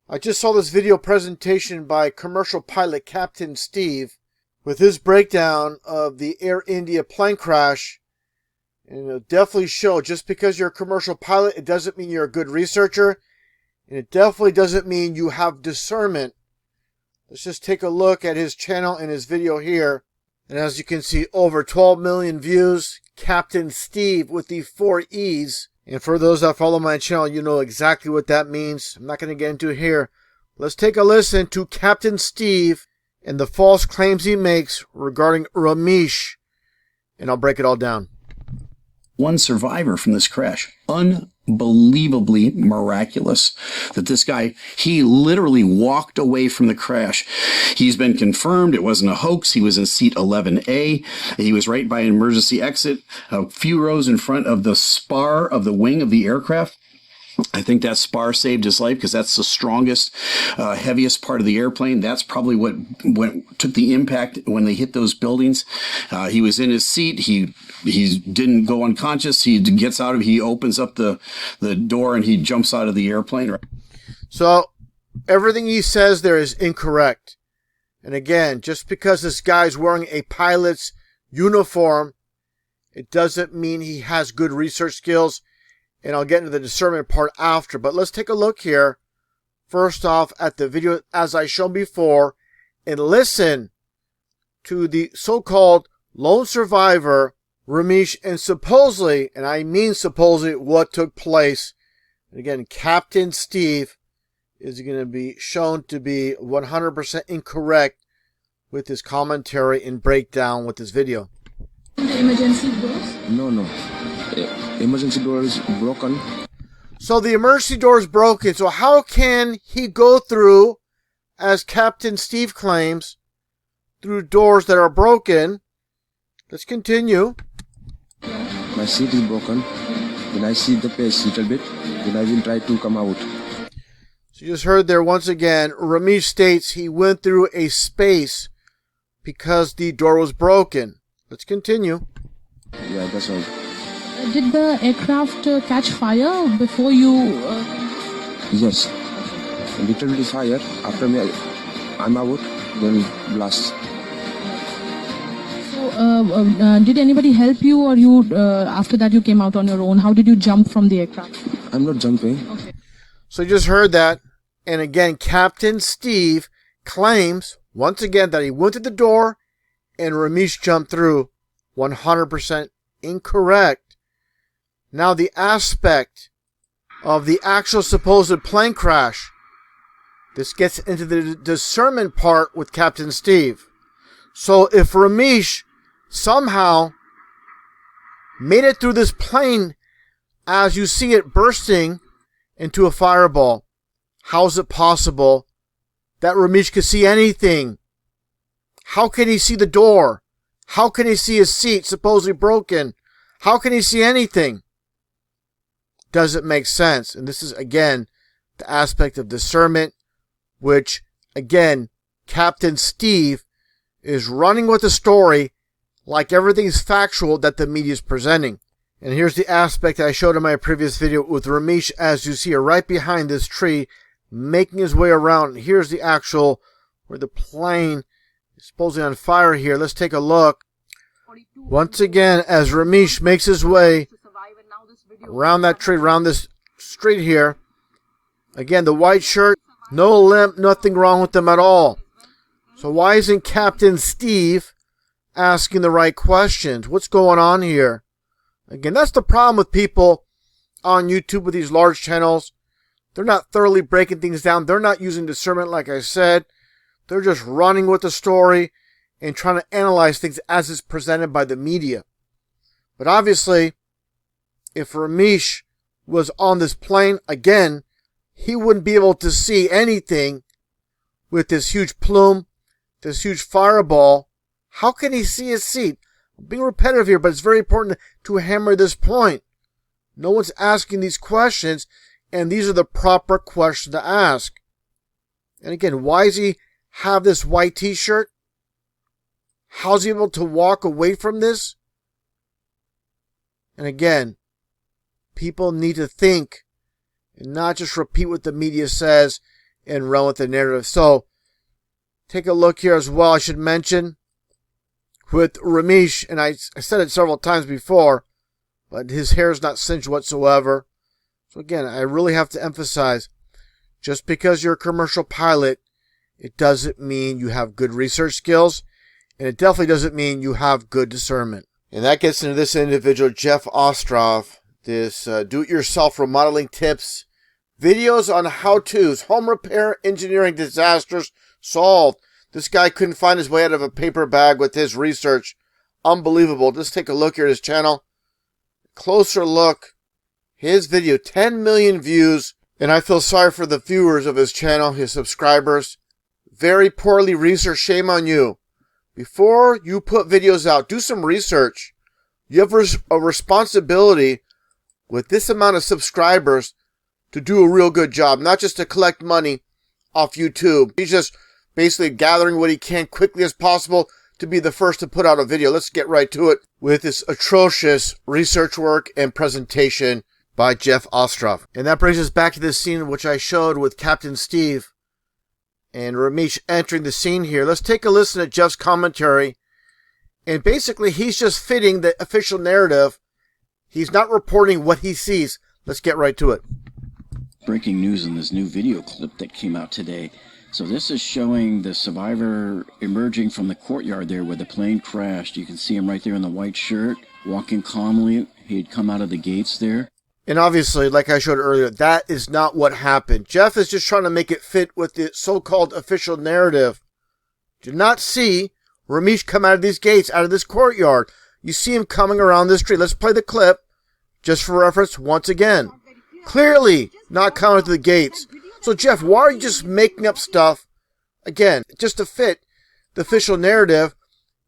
I just saw this video presentation by commercial pilot Captain Steeeve with his breakdown of the Air India plane crash. And it'll definitely show, just because you're a commercial pilot, it doesn't mean you're a good researcher. And it definitely doesn't mean you have discernment. Let's just take a look at his channel and his video here. And as you can see, over 12 million views. Captain Steeeve with the 4 E's. And for those that follow my channel, you know exactly what that means. I'm not going to get into it here. Let's take a listen to Captain Steeeve and the false claims he makes regarding Ramesh. And I'll break it all down. One survivor from this crash. Unbelievably miraculous that this guy, he literally walked away from the crash. He's been confirmed it wasn't a hoax. He was in seat 11A. He was right by an emergency exit, a few rows in front of the spar of the wing of the aircraft. I think that spar saved his life because that's the strongest, heaviest part of the airplane. That's probably what took the impact when they hit those buildings. He was in his seat. He didn't go unconscious. He opens up the door and he jumps out of the airplane. So everything he says there is incorrect. And again, just because this guy's wearing a pilot's uniform, it doesn't mean he has good research skills. And I'll get into the discernment part after. But let's take a look here, first off, at the video as I showed before, and listen to the so-called lone survivor, Ramesh, and supposedly, and I mean supposedly, what took place. And again, Captain Steeeve is going to be shown to be 100% incorrect with his commentary and breakdown with this video. The emergency doors? No. Emergency door is broken. So the emergency door is broken. So how can he go through, as Captain Steeeve claims, through doors that are broken? Let's continue. My seat is broken. Then I see the place a little bit. Then I will try to come out. So you just heard there once again, Ramesh states he went through a space because the door was broken. Let's continue. Yeah, that's all. Did the aircraft catch fire before you? Yes. A little bit fire. After me, I'm out. Then blast. So, did anybody help you, or you? After that, you came out on your own. How did you jump from the aircraft? I'm not jumping. Okay. So you just heard that. And again, Captain Steeeve claims, once again, that he went to the door and Ramesh jumped through. 100% incorrect. Now the aspect of the actual supposed plane crash. This gets into the discernment part with Captain Steeeve. So if Ramesh somehow made it through this plane as you see it bursting into a fireball, how is it possible that Ramesh could see anything? How can he see the door? How can he see his seat supposedly broken? How can he see anything? Doesn't make sense. And this is, again, the aspect of discernment, which, again, Captain Steeeve is running with the story like everything's factual that the media is presenting. And here's the aspect I showed in my previous video with Ramesh, as you see, right behind this tree, making his way around. And here's the actual, where the plane is supposedly on fire here. Let's take a look. Once again, as Ramesh makes his way around that tree, around this street here. Again, the white shirt, no limp, nothing wrong with them at all. So why isn't Captain Steeeve asking the right questions? What's going on here? Again, that's the problem with people on YouTube with these large channels. They're not thoroughly breaking things down. They're not using discernment, like I said. They're just running with the story and trying to analyze things as it's presented by the media. But obviously, if Ramesh was on this plane, again, he wouldn't be able to see anything with this huge plume, this huge fireball. How can he see his seat? I'm being repetitive here, but it's very important to hammer this point. No one's asking these questions, and these are the proper questions to ask. And again, why does he have this white t-shirt? How's he able to walk away from this? And again, people need to think and not just repeat what the media says and run with the narrative. So take a look here as well. I should mention with Ramesh, and I said it several times before, but his hair is not singed whatsoever. So again, I really have to emphasize, just because you're a commercial pilot, it doesn't mean you have good research skills, and it definitely doesn't mean you have good discernment. And that gets into this individual, Jeff Ostroff, this do-it-yourself remodeling tips, videos on how-tos, home repair, engineering disasters solved. This guy couldn't find his way out of a paper bag with his research. Unbelievable. Just take a look here at his channel. Closer look. His video, 10 million views. And I feel sorry for the viewers of his channel, his subscribers. Very poorly researched. Shame on you. Before you put videos out, do some research. You have a responsibility with this amount of subscribers to do a real good job, not just to collect money off YouTube. He's just basically gathering what he can quickly as possible to be the first to put out a video. Let's get right to it with this atrocious research work and presentation by Jeff Ostroff. And that brings us back to this scene which I showed with Captain Steeeve and Ramesh entering the scene here. Let's take a listen to Jeff's commentary. And basically, he's just fitting the official narrative. He's not reporting what he sees. Let's get right to it. Breaking news in this new video clip that came out today. So this is showing the survivor emerging from the courtyard there where the plane crashed. You can see him right there in the white shirt, walking calmly. He'd come out of the gates there. And obviously, like I showed earlier, that is not what happened. Jeff is just trying to make it fit with the so-called official narrative. Do not see Ramesh come out of these gates, out of this courtyard. You see him coming around this street. Let's play the clip, just for reference, once again. Clearly not coming to the gates. So, Jeff, why are you just making up stuff, again, just to fit the official narrative?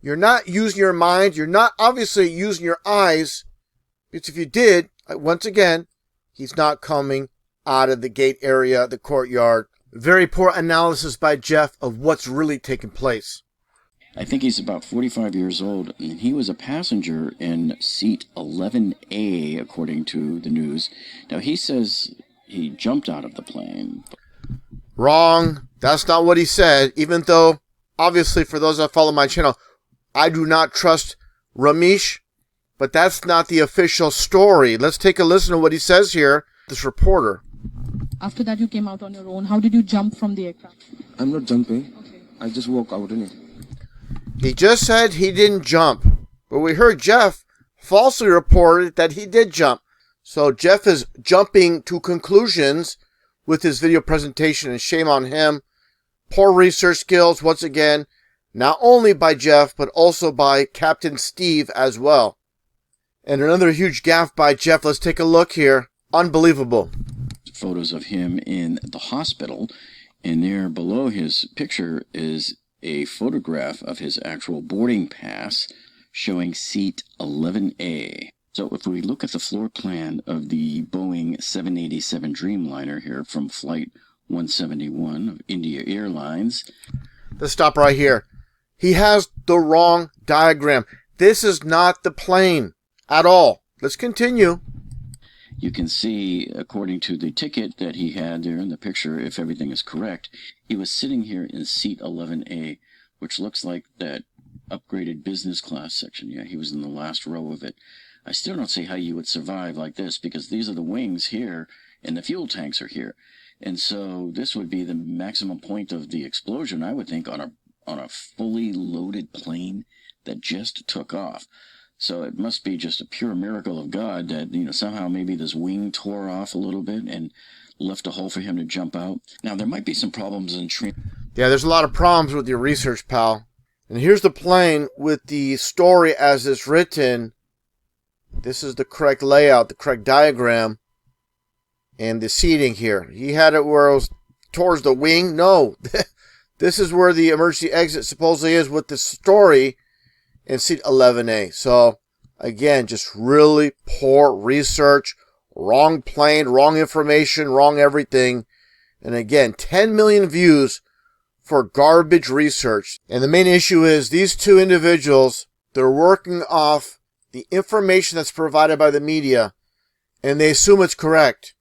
You're not using your mind. You're not obviously using your eyes. Because if you did, once again, he's not coming out of the gate area, the courtyard. Very poor analysis by Jeff of what's really taking place. I think he's about 45 years old, and he was a passenger in seat 11A, according to the news. Now, he says he jumped out of the plane. Wrong. That's not what he said, even though, obviously, for those that follow my channel, I do not trust Ramesh, but that's not the official story. Let's take a listen to what he says here, this reporter. After that, you came out on your own. How did you jump from the aircraft? I'm not jumping. Okay. I just walk out in it. He just said he didn't jump, but we heard Jeff falsely reported that he did jump. So Jeff is jumping to conclusions with his video presentation, and shame on him. Poor research skills, once again, not only by Jeff, but also by Captain Steeeve as well. And another huge gaffe by Jeff. Let's take a look here. Unbelievable. Photos of him in the hospital, and there below his picture is a photograph of his actual boarding pass showing seat 11A. So if we look at the floor plan of the Boeing 787 Dreamliner here from Flight 171 of India Airlines. Let's stop right here. He has the wrong diagram. This is not the plane at all. Let's continue. You can see, according to the ticket that he had there in the picture, if everything is correct, he was sitting here in seat 11A, which looks like that upgraded business class section. Yeah, he was in the last row of it. I still don't see how you would survive like this, because these are the wings here, and the fuel tanks are here. And so this would be the maximum point of the explosion, I would think, on a fully loaded plane that just took off. So it must be just a pure miracle of God that, somehow maybe this wing tore off a little bit and left a hole for him to jump out. Now, there might be some problems in training. Yeah, there's a lot of problems with your research, pal. And here's the plane with the story as it's written. This is the correct layout, the correct diagram, and the seating here. He had it where it was towards the wing. No, this is where the emergency exit supposedly is with the story in seat 11A. So, again, just really poor research, wrong plane, wrong information, wrong everything. And again, 10 million views for garbage research. And the main issue is these two individuals, they're working off the information that's provided by the media, and they assume it's correct.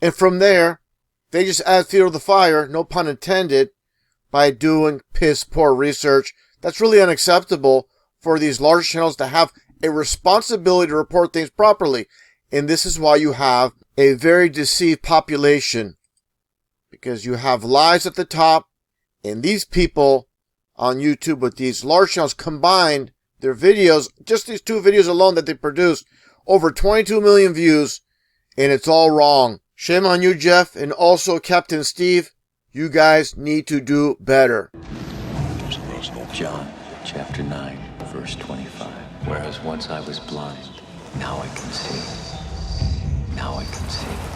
And from there, They just add fuel to the fire, no pun intended, by doing piss poor research. That's really unacceptable for these large channels to have a responsibility to report things properly. And this is why you have a very deceived population, because you have lies at the top, and these people on YouTube with these large channels combined their videos, just these 2 videos alone that they produced, over 22 million views, and it's all wrong. Shame on you, Jeff, and also Captain Steeeve. You guys need to do better. John chapter 9, verse 25. Whereas once I was blind, now I can see. Now I can see.